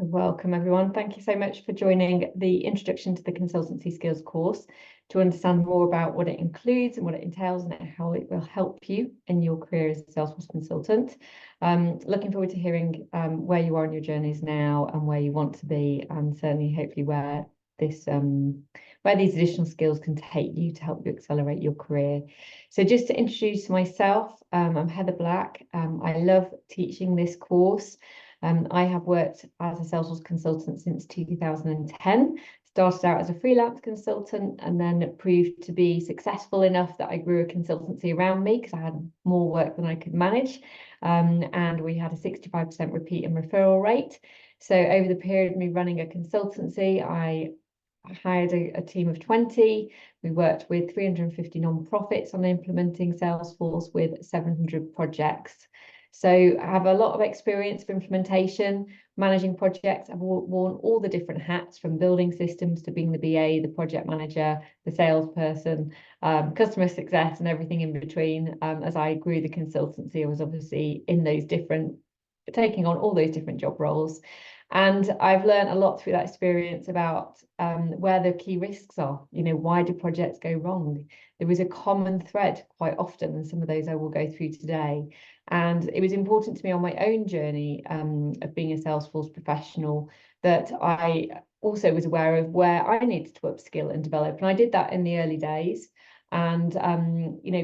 Welcome, everyone. Thank you so much for joining the Introduction to the Consultancy Skills course to understand more about what it includes and what it entails and how it will help you in your career as a Salesforce consultant. Looking forward to hearing where you are in your journeys now and where you want to be, and certainly hopefully where these additional skills can take you to help you accelerate your career. So just to introduce myself, I'm Heather Black. I love teaching this course. I have worked as a Salesforce consultant since 2010, started out as a freelance consultant and then proved to be successful enough that I grew a consultancy around me because I had more work than I could manage. And we had a 65% repeat and referral rate. So over the period of me running a consultancy, I hired a team of 20. We worked with 350 nonprofits on implementing Salesforce with 700 projects. So I have a lot of experience of implementation, managing projects. I've worn all the different hats, from building systems to being the BA, the project manager, the salesperson, customer success, and everything in between. As I grew the consultancy, I was obviously taking on all those different job roles. And I've learned a lot through that experience about where the key risks are. Why do projects go wrong? There is a common thread quite often, and some of those I will go through today. And it was important to me on my own journey of being a Salesforce professional that I also was aware of where I needed to upskill and develop. And I did that in the early days. And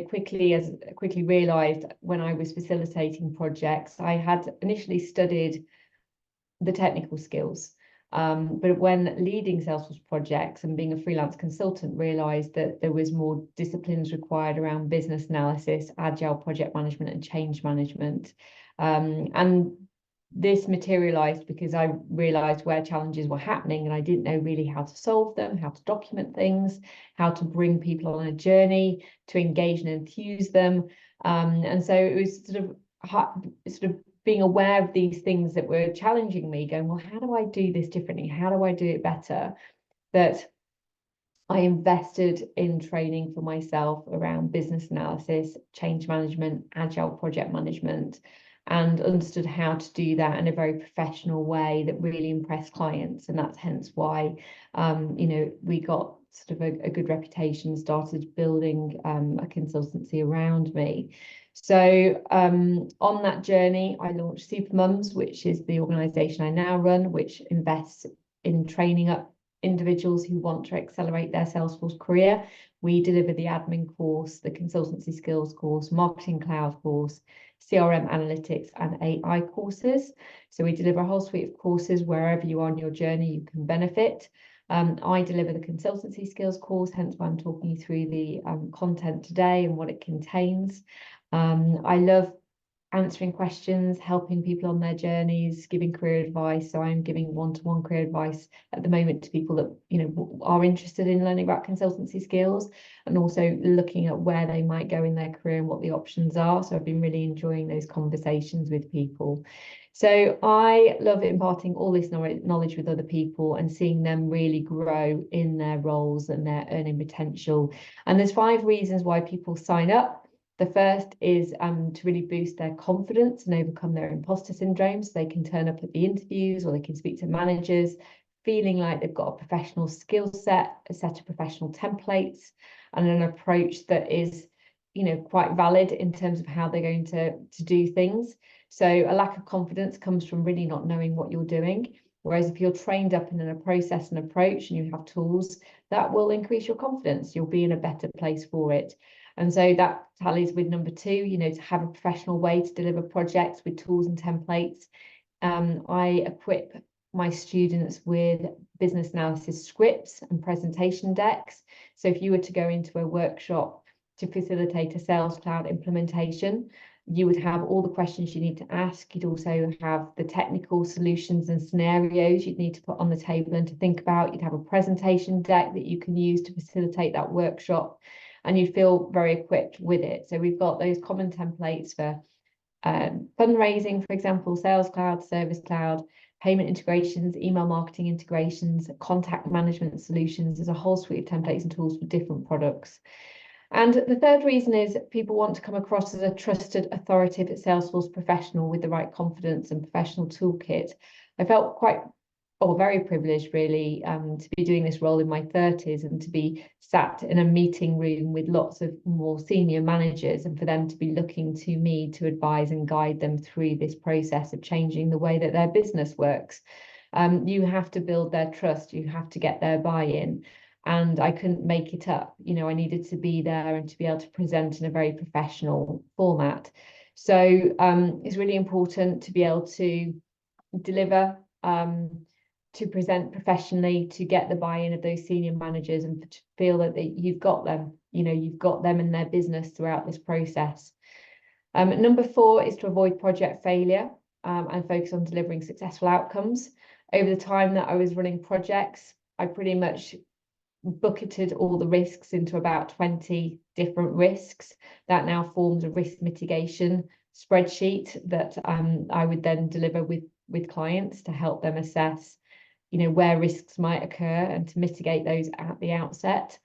quickly realized when I was facilitating projects, I had initially studied the technical skills. But when leading Salesforce projects and being a freelance consultant, realized that there was more disciplines required around business analysis, agile project management, and change management. And this materialized because I realized where challenges were happening and I didn't know really how to solve them, how to document things, how to bring people on a journey, to engage and enthuse them. And so it was sort of being aware of these things that were challenging me, going, well, how do I do this differently? How do I do it better? That I invested in training for myself around business analysis, change management, agile project management, and understood how to do that in a very professional way that really impressed clients. And that's hence why, we got sort of a good reputation, started building a consultancy around me. So on that journey, I launched Supermums, which is the organisation I now run, which invests in training up individuals who want to accelerate their Salesforce career. We deliver the admin course, the Consultancy Skills course, Marketing Cloud course, CRM Analytics and AI courses. So we deliver a whole suite of courses. Wherever you are on your journey, you can benefit. I deliver the Consultancy Skills course, hence why I'm talking you through the content today and what it contains. I love answering questions, helping people on their journeys, giving career advice. So I'm giving one-to-one career advice at the moment to people that are interested in learning about consultancy skills, and also looking at where they might go in their career and what the options are. So I've been really enjoying those conversations with people. So I love imparting all this knowledge with other people and seeing them really grow in their roles and their earning potential. And there's 5 reasons why people sign up. The first is to really boost their confidence and overcome their imposter syndrome, so they can turn up at the interviews or they can speak to managers feeling like they've got a professional skill set, a set of professional templates, and an approach that is, quite valid in terms of how they're going to do things. So a lack of confidence comes from really not knowing what you're doing. Whereas if you're trained up in a process and approach and you have tools, that will increase your confidence. You'll be in a better place for it. And so that tallies with number 2, to have a professional way to deliver projects with tools and templates. I equip my students with business analysis scripts and presentation decks. So if you were to go into a workshop to facilitate a Sales Cloud implementation, you would have all the questions you need to ask. You'd also have the technical solutions and scenarios you'd need to put on the table and to think about. You'd have a presentation deck that you can use to facilitate that workshop, and you feel very equipped with it. So we've got those common templates for fundraising, for example, Sales Cloud, Service Cloud, payment integrations, email marketing integrations, contact management solutions. There's a whole suite of templates and tools for different products. And the third reason is people want to come across as a trusted, authoritative Salesforce professional with the right confidence and professional toolkit. I felt quite or very privileged really, to be doing this role in my 30s and to be sat in a meeting room with lots of more senior managers, and for them to be looking to me to advise and guide them through this process of changing the way that their business works. You have to build their trust, you have to get their buy-in, and I couldn't make it up. You know, I needed to be there and to be able to present in a very professional format. So it's really important to be able to deliver, to present professionally, to get the buy-in of those senior managers, and to feel that you've got them, you know, you've got them in their business throughout this process. Number 4 is to avoid project failure, and focus on delivering successful outcomes. Over the time that I was running projects, I pretty much bucketed all the risks into about 20 different risks. That now forms a risk mitigation spreadsheet that I would then deliver with clients to help them assess, you know, where risks might occur and to mitigate those at the outset.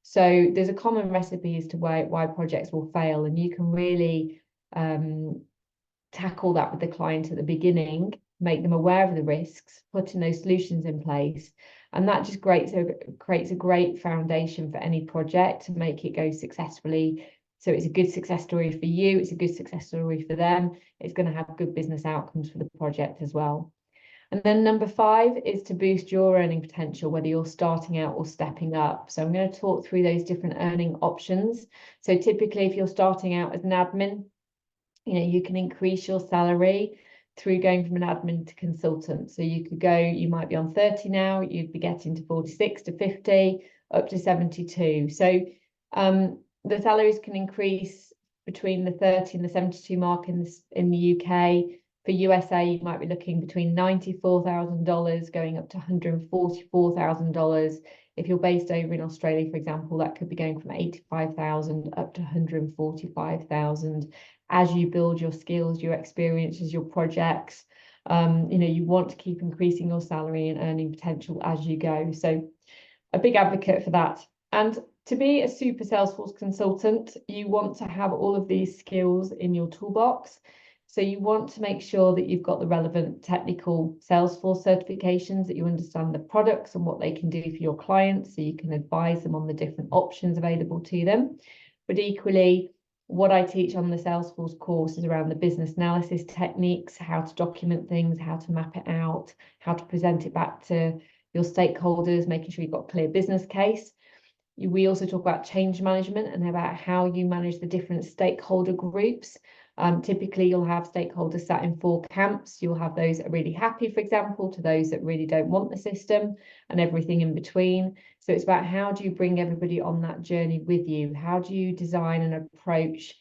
So there's a common recipe as to why projects will fail, and you can really tackle that with the client at the beginning, make them aware of the risks, putting those solutions in place, and that just creates a great foundation for any project to make it go successfully. So it's a good success story for you, it's a good success story for them, it's going to have good business outcomes for the project as well. And then number 5 is to boost your earning potential, whether you're starting out or stepping up. So I'm going to talk through those different earning options. So typically, if you're starting out as an admin, you know, you can increase your salary through going from an admin to consultant. So you could go, you might be on 30 now, you'd be getting to 46 to 50, up to 72. So the salaries can increase between the 30 and the 72 mark in the UK. For USA, you might be looking between $94,000 going up to $144,000. If you're based over in Australia, for example, that could be going from 85,000 up to 145,000. As you build your skills, your experiences, your projects, you know, you want to keep increasing your salary and earning potential as you go. So a big advocate for that. And to be a super Salesforce consultant, you want to have all of these skills in your toolbox. So you want to make sure that you've got the relevant technical Salesforce certifications, that you understand the products and what they can do for your clients, so you can advise them on the different options available to them. But equally, what I teach on the Salesforce course is around the business analysis techniques, how to document things, how to map it out, how to present it back to your stakeholders, making sure you've got a clear business case. We also talk about change management and about how you manage the different stakeholder groups. Typically, you'll have stakeholders sat in 4 camps. You'll have those that are really happy, for example, to those that really don't want the system, and everything in between. So it's about how do you bring everybody on that journey with you? How do you design an approach?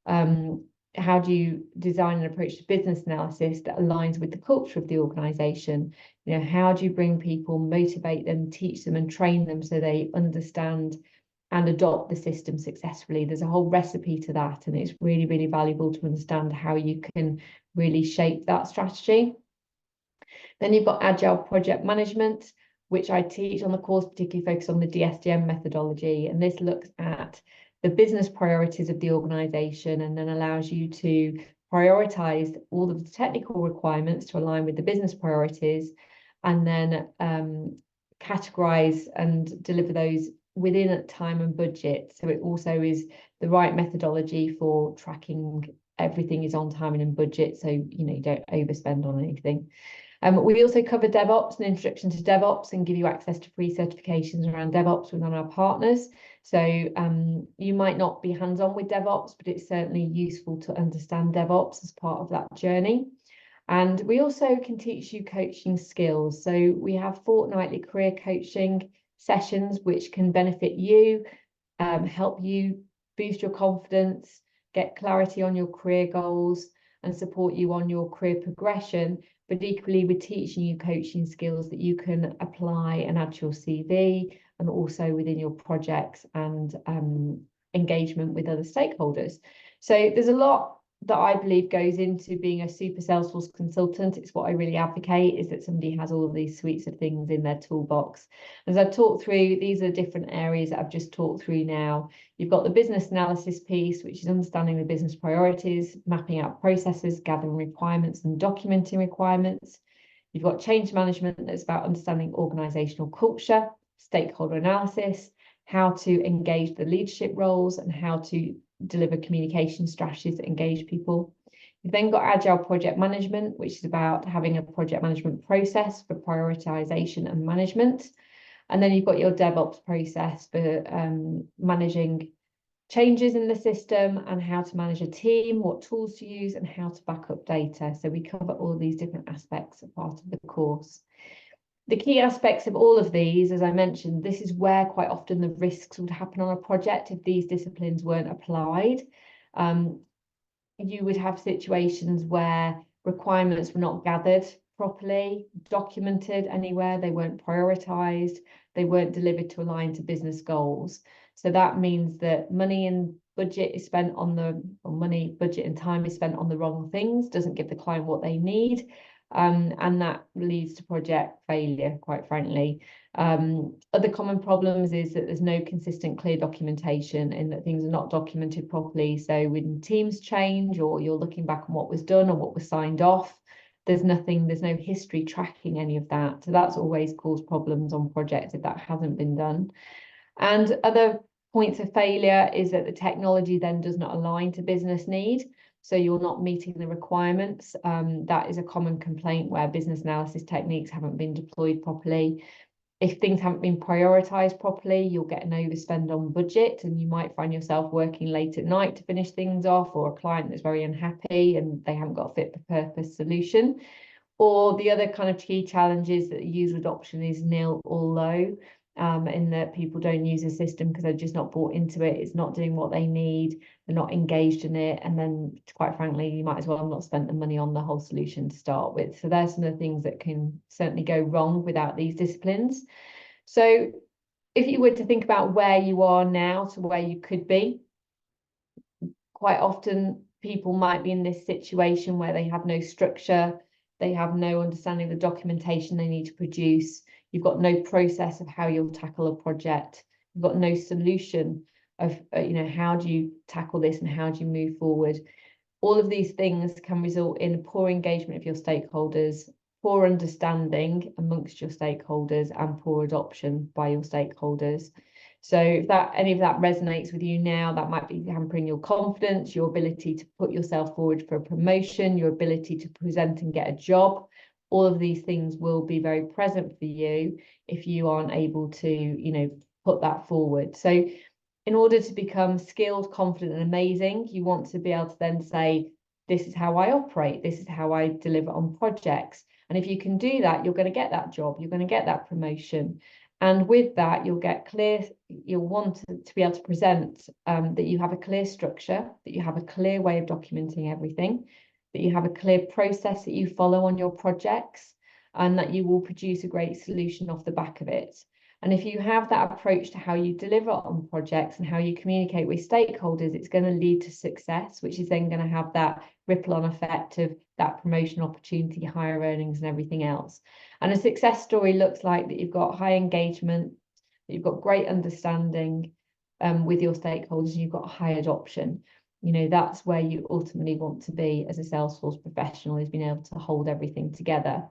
How do you design an approach to business analysis that aligns with the culture of the organization? You know, how do you bring people, motivate them, teach them, and train them so they understand and adopt the system successfully? There's a whole recipe to that, and it's really, really valuable to understand how you can really shape that strategy. Then you've got agile project management, which I teach on the course, particularly focused on the DSDM methodology, and this looks at the business priorities of the organization and then allows you to prioritize all of the technical requirements to align with the business priorities, and then categorize and deliver those within a time and budget. So it also is the right methodology for tracking everything is on time and in budget, so you know, you don't overspend on anything. We also cover DevOps and introduction to DevOps, and give you access to free certifications around DevOps with one of our partners. So you might not be hands-on with DevOps, but it's certainly useful to understand DevOps as part of that journey. And we also can teach you coaching skills. So we have fortnightly career coaching sessions which can benefit you, help you boost your confidence, get clarity on your career goals, and support you on your career progression. But equally, we're teaching you coaching skills that you can apply and add to your CV, and also within your projects and engagement with other stakeholders. So there's a lot that I believe goes into being a super Salesforce consultant. It's what I really advocate, is that somebody has all of these suites of things in their toolbox. As I've talked through, these are different areas that I've just talked through now. You've got the business analysis piece, which is understanding the business priorities, mapping out processes, gathering requirements and documenting requirements. You've got change management, that's about understanding organizational culture, stakeholder analysis, how to engage the leadership roles, and how to deliver communication strategies that engage people. You've then got agile project management, which is about having a project management process for prioritization and management. And then you've got your DevOps process for managing changes in the system and how to manage a team, what tools to use, and how to back up data. So we cover all these different aspects as part of the course. The key aspects of all of these, as I mentioned, this is where quite often the risks would happen on a project if these disciplines weren't applied. You would have situations where requirements were not gathered properly, documented anywhere, they weren't prioritized, they weren't delivered to align to business goals. So that means that money and budget is spent on money, budget and time is spent on the wrong things, doesn't give the client what they need. And that leads to project failure, quite frankly. Other common problems is that there's no consistent, clear documentation and that things are not documented properly. So when teams change or you're looking back on what was done or what was signed off, there's no history tracking any of that. So that's always caused problems on projects if that hasn't been done. And other points of failure is that the technology then does not align to business need. So you're not meeting the requirements. That is a common complaint where business analysis techniques haven't been deployed properly. If things haven't been prioritized properly, you'll get an overspend on budget and you might find yourself working late at night to finish things off, or a client that's very unhappy and they haven't got a fit for purpose solution. Or the other kind of key challenge is that user adoption is nil or low, in that people don't use the system because they're just not bought into it. It's not doing what they need. They're not engaged in it. And then quite frankly, you might as well have not spent the money on the whole solution to start with. So there's some of the things that can certainly go wrong without these disciplines. So if you were to think about where you are now to where you could be, quite often people might be in this situation where they have no structure, they have no understanding of the documentation they need to produce. You've got no process of how you'll tackle a project. You've got no solution of, how do you tackle this and how do you move forward? All of these things can result in poor engagement of your stakeholders, poor understanding amongst your stakeholders, and poor adoption by your stakeholders. So if any of that resonates with you now, that might be hampering your confidence, your ability to put yourself forward for a promotion, your ability to present and get a job. All of these things will be very present for you if you aren't able to, put that forward. So in order to become skilled, confident, and amazing, you want to be able to then say, this is how I operate, this is how I deliver on projects. And if you can do that, you're going to get that job, you're going to get that promotion. And with that, you'll want to be able to present that you have a clear structure, that you have a clear way of documenting everything, that you have a clear process that you follow on your projects, and that you will produce a great solution off the back of it. And if you have that approach to how you deliver on projects and how you communicate with stakeholders, it's going to lead to success, which is then going to have that ripple-on effect of that promotion opportunity, higher earnings, and everything else. And a success story looks like that you've got high engagement, that you've got great understanding with your stakeholders, and you've got high adoption. That's where you ultimately want to be as a Salesforce professional, is being able to hold everything together.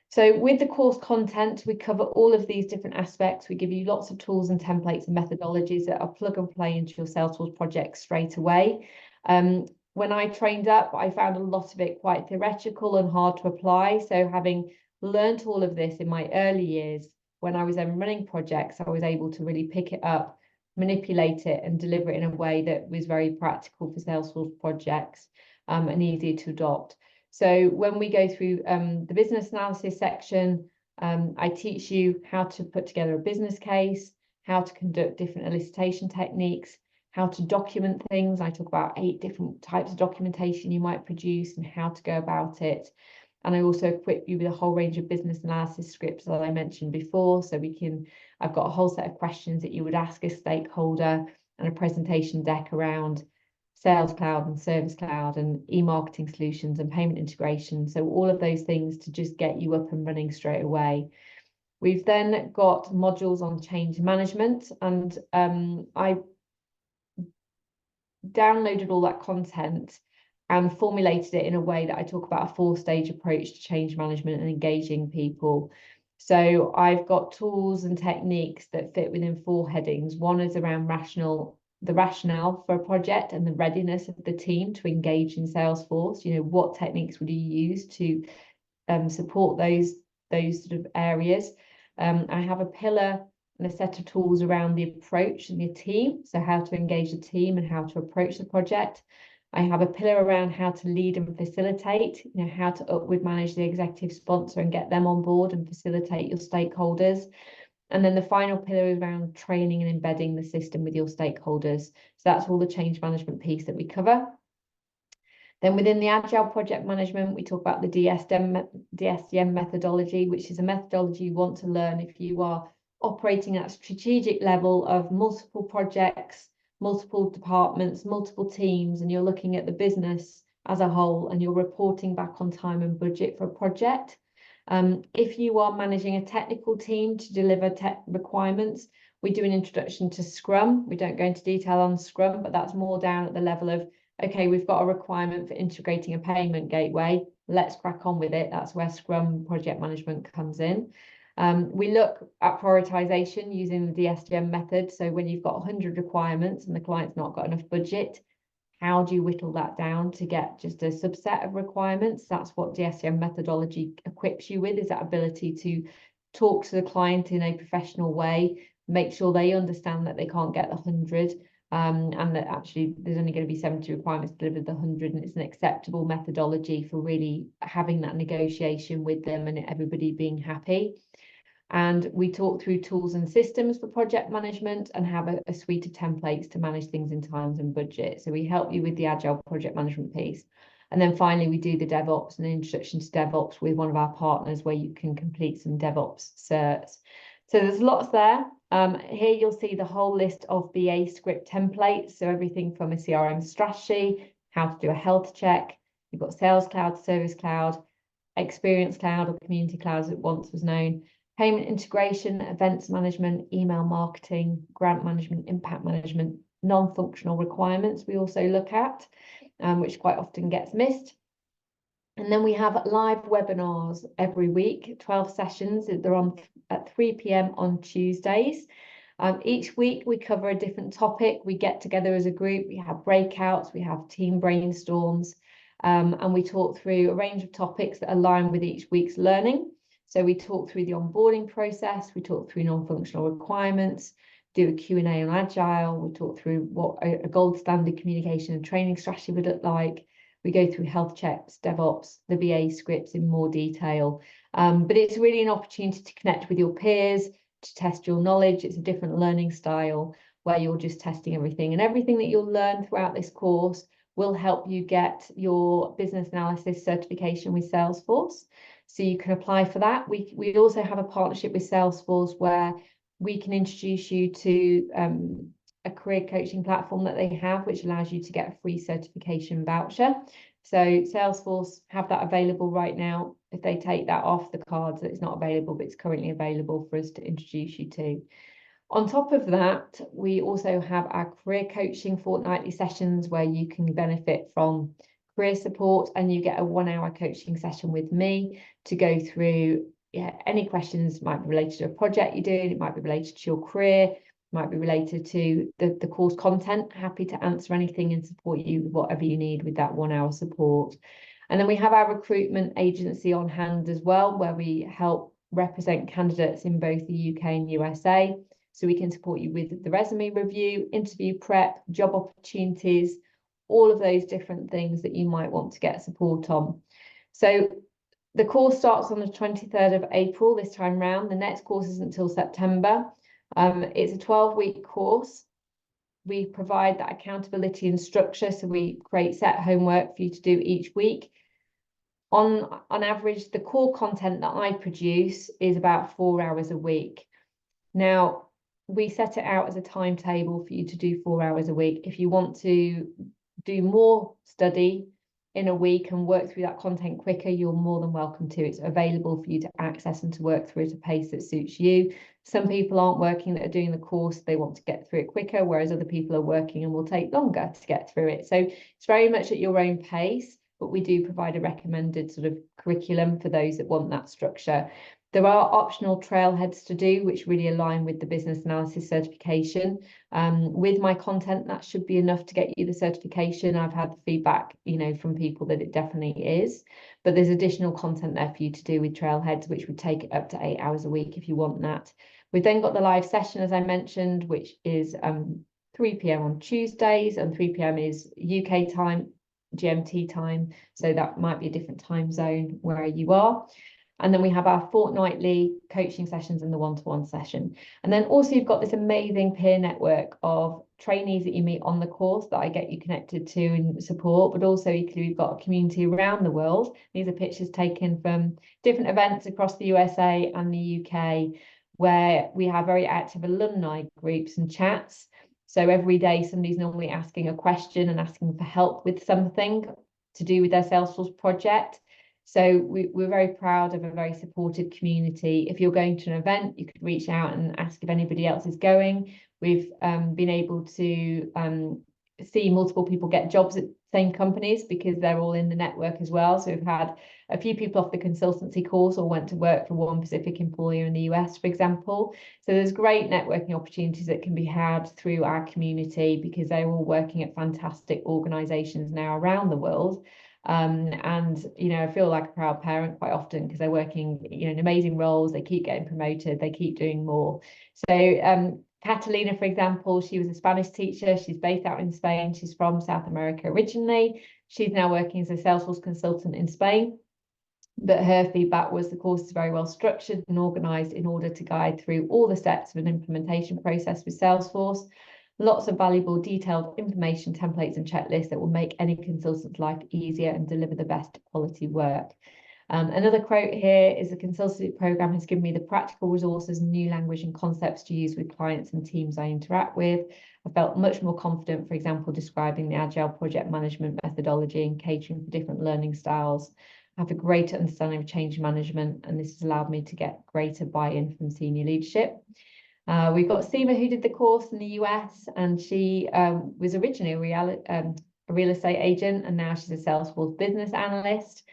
So with the course content, we cover all of these different aspects. We give you lots of tools and templates and methodologies that are plug and play into your Salesforce project straight away. When I trained up, I found a lot of it quite theoretical and hard to apply. So having learned all of this in my early years, when I was then running projects, I was able to really pick it up, manipulate it, and deliver it in a way that was very practical for Salesforce projects and easy to adopt. So when we go through the business analysis section, I teach you how to put together a business case, how to conduct different elicitation techniques, how to document things. I talk about 8 different types of documentation you might produce and how to go about it. And I also equip you with a whole range of business analysis scripts that I mentioned before. So I've got a whole set of questions that you would ask a stakeholder, and a presentation deck around Sales Cloud and Service Cloud and e-marketing solutions and payment integration. So all of those things to just get you up and running straight away. We've then got modules on change management, and I downloaded all that content and formulated it in a way that I talk about a 4-stage approach to change management and engaging people. So I've got tools and techniques that fit within 4 headings. One is around the rationale for a project and the readiness of the team to engage in Salesforce. You know, what techniques would you use to support those sort of areas. I have a pillar and a set of tools around the approach and the team, so how to engage the team and how to approach the project. I have a pillar around how to lead and facilitate, you know, how to upward manage the executive sponsor and get them on board and facilitate your stakeholders. And then the final pillar is around training and embedding the system with your stakeholders. So that's all the change management piece that we cover. Then within the Agile project management, we talk about the DSDM methodology, which is a methodology you want to learn if you are operating at a strategic level of multiple projects, multiple departments, multiple teams, and you're looking at the business as a whole and you're reporting back on time and budget for a project. If you are managing a technical team to deliver tech requirements, we do an introduction to Scrum. We don't go into detail on Scrum, but that's more down at the level of, okay, we've got a requirement for integrating a payment gateway. Let's crack on with it. That's where Scrum project management comes in. We look at prioritization using the DSDM method. So when you've got 100 requirements and the client's not got enough budget, how do you whittle that down to get just a subset of requirements? That's what DSDM methodology equips you with, is that ability to talk to the client in a professional way, make sure they understand that they can't get the 100, and that actually there's only going to be 70 requirements to deliver the 100, and it's an acceptable methodology for really having that negotiation with them and everybody being happy. And we talk through tools and systems for project management and have a suite of templates to manage things in times and budget. So we help you with the Agile project management piece. And then finally, we do the DevOps and introduction to DevOps with one of our partners where you can complete some DevOps certs. So there's lots there. Here you'll see the whole list of BA script templates. So everything from a CRM strategy, how to do a health check. You've got Sales Cloud, Service Cloud, Experience Cloud or Community Cloud as it once was known, payment integration, events management, email marketing, grant management, impact management, non-functional requirements we also look at, which quite often gets missed. And then we have live webinars every week, 12 sessions. They're on at 3 p.m. on Tuesdays. Each week we cover a different topic. We get together as a group, we have breakouts, we have team brainstorms, and we talk through a range of topics that align with each week's learning. So we talk through the onboarding process, we talk through non-functional requirements, do a Q&A on Agile, we talk through what a gold standard communication and training strategy would look like. We go through health checks, DevOps, the BA scripts in more detail. But it's really an opportunity to connect with your peers, to test your knowledge. It's a different learning style where you're just testing everything. And everything that you'll learn throughout this course will help you get your business analysis certification with Salesforce. So you can apply for that. We also have a partnership with Salesforce where we can introduce you to a career coaching platform that they have, which allows you to get a free certification voucher. So Salesforce have that available right now. If they take that off the cards, it's not available, but it's currently available for us to introduce you to. On top of that, we also have our career coaching fortnightly sessions where you can benefit from career support, and you get a 1-hour coaching session with me to go through any questions. Might be related to a project you're doing, it might be related to your career, might be related to the course content. Happy to answer anything and support you with whatever you need with that 1-hour support. And then we have our recruitment agency on hand as well, where we help represent candidates in both the UK and USA. So we can support you with the resume review, interview prep, job opportunities, all of those different things that you might want to get support on. So the course starts on the 23rd of April this time round. The next course isn't until September. It's a 12-week course. We provide that accountability and structure, so we create set homework for you to do each week. On average, the core content that I produce is about 4 hours a week. Now, we set it out as a timetable for you to do 4 hours a week. If you want to do more study, in a week and work through that content quicker, you're more than welcome to. It's available for you to access and to work through at a pace that suits you. Some people aren't working that are doing the course, they want to get through it quicker, whereas other people are working and will take longer to get through it. So it's very much at your own pace, but we do provide a recommended sort of curriculum for those that want that structure. There are optional trailheads to do, which really align with the business analysis certification. With my content, that should be enough to get you the certification. I've had the feedback, from people that it definitely is, but there's additional content there for you to do with trailheads, which would take up to 8 hours a week if you want that. We've then got the live session, as I mentioned, which is 3 p.m. on Tuesdays, and 3 p.m. is UK time, GMT time. So that might be a different time zone where you are. And then we have our fortnightly coaching sessions and the one-to-one session. And then also you've got this amazing peer network of trainees that you meet on the course that I get you connected to and support, but also equally we've got a community around the world. These are pictures taken from different events across the USA and the UK, where we have very active alumni groups and chats. So every day somebody's normally asking a question and asking for help with something to do with their Salesforce project. So we're very proud of a very supportive community. If you're going to an event, you could reach out and ask if anybody else is going. We've been able to see multiple people get jobs at the same companies because they're all in the network as well. So we've had a few people off the consultancy course or went to work for one Pacific employer in the US, for example. So there's great networking opportunities that can be had through our community because they're all working at fantastic organizations now around the world. And I feel like a proud parent quite often because they're working in amazing roles. They keep getting promoted, they keep doing more. So Catalina, for example, she was a Spanish teacher. She's based out in Spain. She's from South America originally. She's now working as a Salesforce consultant in Spain. But her feedback was the course is very well structured and organized in order to guide through all the steps of an implementation process with Salesforce. Lots of valuable detailed information, templates and checklists that will make any consultant's life easier and deliver the best quality work. Another quote here is the consultancy program has given me the practical resources, new language and concepts to use with clients and teams I interact with. I felt much more confident, for example, describing the agile project management methodology and catering for different learning styles. I have a greater understanding of change management, and this has allowed me to get greater buy-in from senior leadership. We've got Seema, who did the course in the US, and she was originally a real estate agent, and now she's a Salesforce business analyst.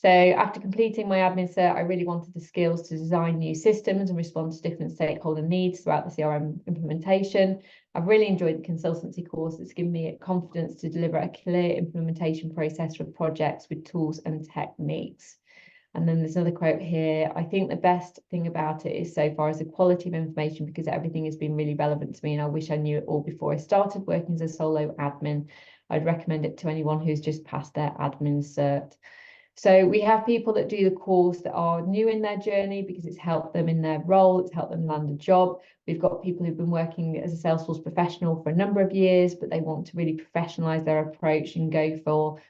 So after completing my admin cert, I really wanted the skills to design new systems and respond to different stakeholder needs throughout the CRM implementation. I've really enjoyed the consultancy course. It's given me confidence to deliver a clear implementation process for projects with tools and techniques. And then there's another quote here. I think the best thing about it is so far is the quality of information because everything has been really relevant to me and I wish I knew it all before I started working as a solo admin. I'd recommend it to anyone who's just passed their admin cert. So we have people that do the course that are new in their journey because it's helped them in their role, it's helped them land a job. We've got people who've been working as a Salesforce professional for a number of years, but they want to really professionalize their approach and go for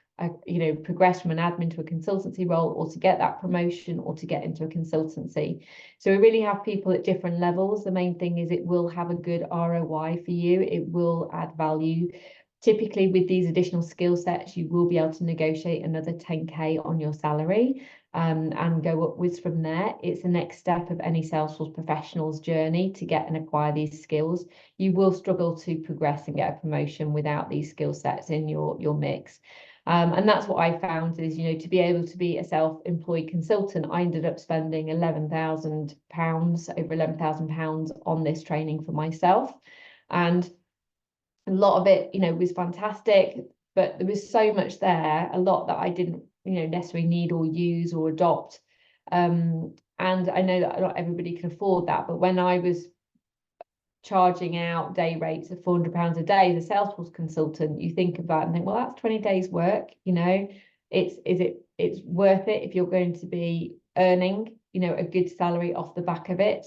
progress from an admin to a consultancy role, or to get that promotion, or to get into a consultancy. So we really have people at different levels. The main thing is it will have a good ROI for you. It will add value. Typically with these additional skill sets, you will be able to negotiate another 10K on your salary and go upwards from there. It's the next step of any Salesforce professional's journey to get and acquire these skills. You will struggle to progress and get a promotion without these skill sets in your mix. And that's what I found is, to be able to be a self-employed consultant, I ended up spending £11,000, over £11,000 on this training for myself. And a lot of it, was fantastic, but there was so much there, a lot that I didn't, necessarily need or use or adopt. And I know that not everybody can afford that, but when I was charging out day rates of £400 a day as a Salesforce consultant, you think about it and think, well, that's 20 days work, it's worth it if you're going to be earning, a good salary off the back of it.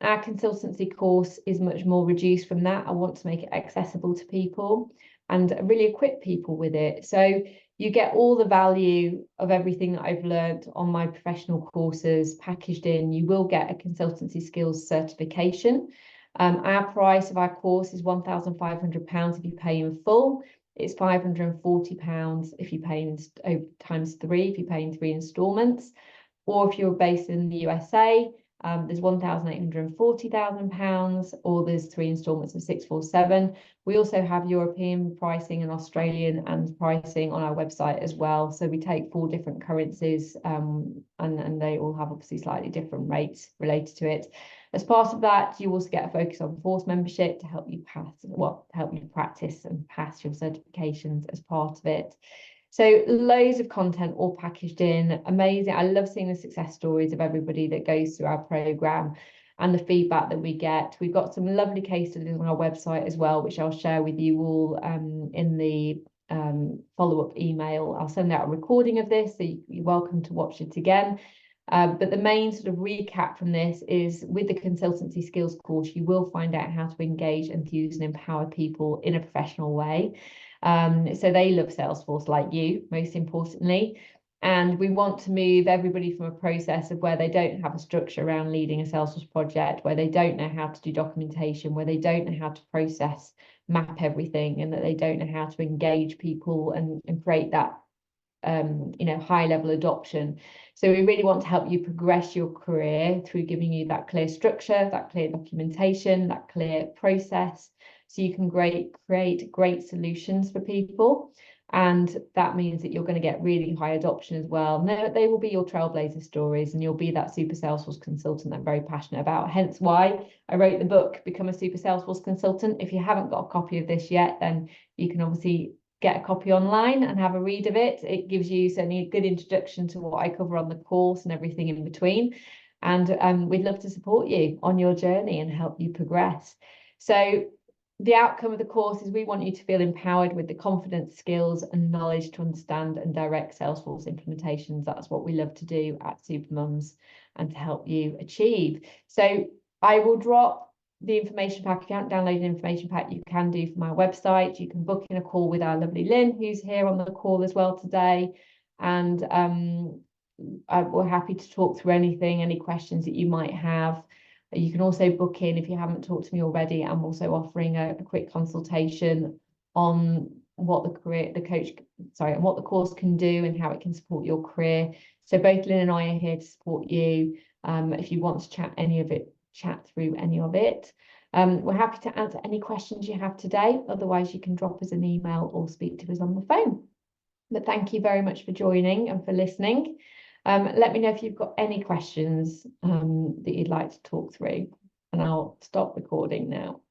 Our consultancy course is much more reduced from that. I want to make it accessible to people and really equip people with it. So you get all the value of everything that I've learned on my professional courses packaged in. You will get a consultancy skills certification. Our price of our course is £1,500 if you pay in full. it's £540 if you pay in times 3, if you pay in 3 instalments. Or if you're based in the USA, there's £1,840,000, or there's 3 instalments of 647. We also have European pricing and Australian and pricing on our website as well. So we take 4 different currencies, and they all have obviously slightly different rates related to it. As part of that, you also get a focus on course membership to help you practice and pass your certifications as part of it. So loads of content all packaged in, amazing. I love seeing the success stories of everybody that goes through our program and the feedback that we get. We've got some lovely case studies on our website as well, which I'll share with you all in the follow-up email. I'll send out a recording of this, so you're welcome to watch it again. But the main sort of recap from this is, with the Consultancy Skills Course, you will find out how to engage, enthuse and empower people in a professional way. So they love Salesforce like you, most importantly. And we want to move everybody from a process of where they don't have a structure around leading a Salesforce project, where they don't know how to do documentation, where they don't know how to process, map everything, and that they don't know how to engage people and create that high level adoption. So we really want to help you progress your career through giving you that clear structure, that clear documentation, that clear process, so you can create great solutions for people. And that means that you're going to get really high adoption as well. They will be your trailblazer stories, and you'll be that super Salesforce consultant that I'm very passionate about. Hence why I wrote the book, Become a Super Salesforce Consultant. If you haven't got a copy of this yet, then you can obviously get a copy online and have a read of it. It gives you certainly a good introduction to what I cover on the course and everything in between. And we'd love to support you on your journey and help you progress. So the outcome of the course is we want you to feel empowered with the confidence, skills and knowledge to understand and direct Salesforce implementations. That's what we love to do at Supermums and to help you achieve. So I will drop the information pack. If you haven't downloaded an information pack, you can do from our website. You can book in a call with our lovely Lynn, who's here on the call as well today. And we're happy to talk through anything, any questions that you might have. You can also book in if you haven't talked to me already. I'm also offering a quick consultation on what the course can do and how it can support your career. So both Lynn and I are here to support you. If you want to chat through any of it. We're happy to answer any questions you have today. Otherwise, you can drop us an email or speak to us on the phone. But thank you very much for joining and for listening. Let me know if you've got any questions that you'd like to talk through, and I'll stop recording now.